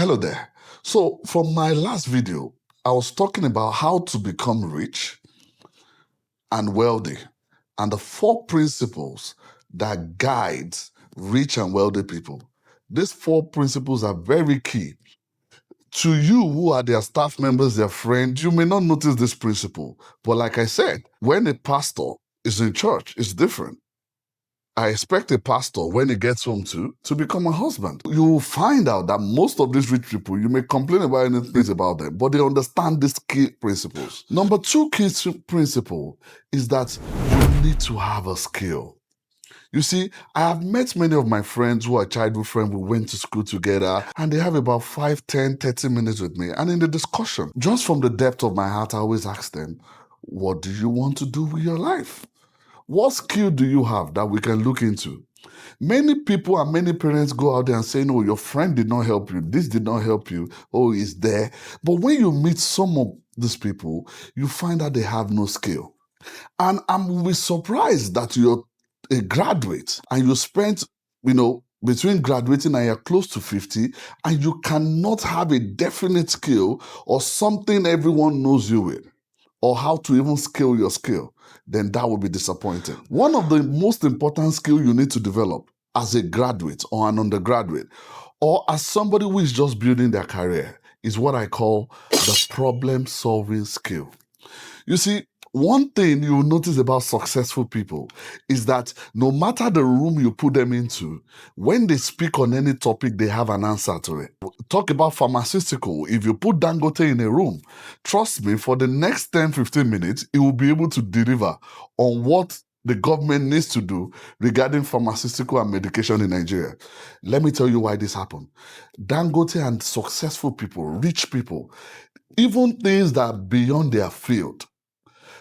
Hello there. So from my last video, I was talking about how to become rich and wealthy and the 4 principles that guide rich and wealthy people. These 4 principles are very key. To you who are their staff members, their friends, you may not notice this principle. But like I said, when a pastor is in church, it's different. I expect a pastor, when he gets home to become a husband. You will find out that most of these rich people, you may complain about anything about them, but they understand these key principles. Number 2 key principle is that you need to have a skill. You see, I have met many of my friends who are childhood friends. We went to school together, and they have about 5, 10, 30 minutes with me. And in the discussion, just from the depth of my heart, I always ask them, what do you want to do with your life? What skill do you have that we can look into? Many people and many parents go out there and say, no, your friend did not help you. This did not help you. Oh, it's there. But when you meet some of these people, you find that they have no skill. And I'm surprised that you're a graduate and you spent, between graduating and you're close to 50, and you cannot have a definite skill or something everyone knows you with, or how to even scale your skill, then that will be disappointing. One of the most important skills you need to develop as a graduate or an undergraduate, or as somebody who is just building their career, is what I call the problem-solving skill. You see, one thing you'll notice about successful people is that no matter the room you put them into, when they speak on any topic, they have an answer to it. Talk about pharmaceutical. If you put Dangote in a room, trust me, for the next 10, 15 minutes, he will be able to deliver on what the government needs to do regarding pharmaceutical and medication in Nigeria. Let me tell you why this happened. Dangote and successful people, rich people, even things that are beyond their field,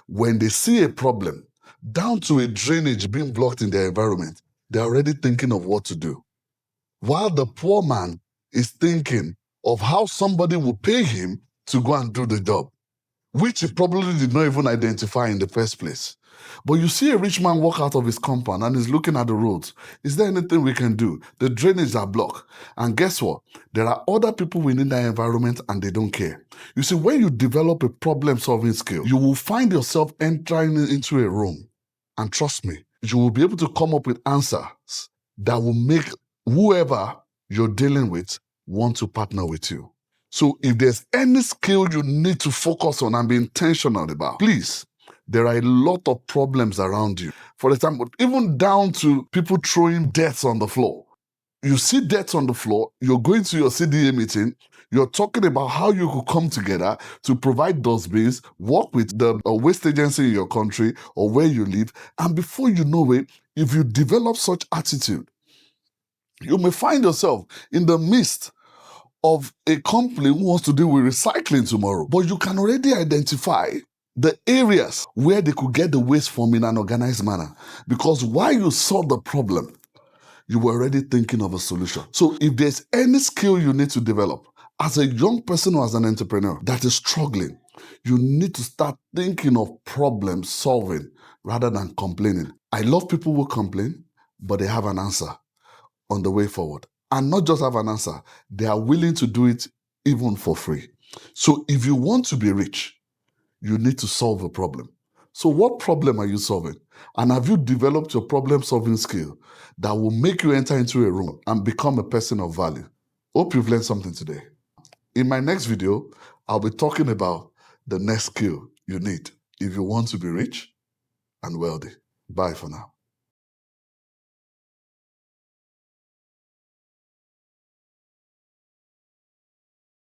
when they see a problem, down to a drainage being blocked in their environment, they're already thinking of what to do. While the poor man is thinking of how somebody will pay him to go and do the job, which he probably did not even identify in the first place. But you see a rich man walk out of his compound and is looking at the roads. Is there anything we can do? The drainage are blocked. And guess what? There are other people within that environment and they don't care. You see, when you develop a problem-solving skill, you will find yourself entering into a room. And trust me, you will be able to come up with answers that will make whoever you're dealing with want to partner with you. So if there's any skill you need to focus on and be intentional about, please, there are a lot of problems around you. For example, even down to people throwing debts on the floor. You see debts on the floor, you're going to your CDA meeting, you're talking about how you could come together to provide dustbins, work with the waste agency in your country or where you live, and before you know it, if you develop such attitude, you may find yourself in the midst of a company who wants to deal with recycling tomorrow, but you can already identify the areas where they could get the waste from in an organized manner. Because while you solve the problem, you were already thinking of a solution. So if there's any skill you need to develop as a young person or as an entrepreneur that is struggling, you need to start thinking of problem solving rather than complaining. I love people who complain, but they have an answer on the way forward. And not just have an answer, they are willing to do it even for free. So if you want to be rich, you need to solve a problem. So what problem are you solving? And have you developed your problem-solving skill that will make you enter into a room and become a person of value? Hope you've learned something today. In my next video, I'll be talking about the next skill you need if you want to be rich and wealthy. Bye for now.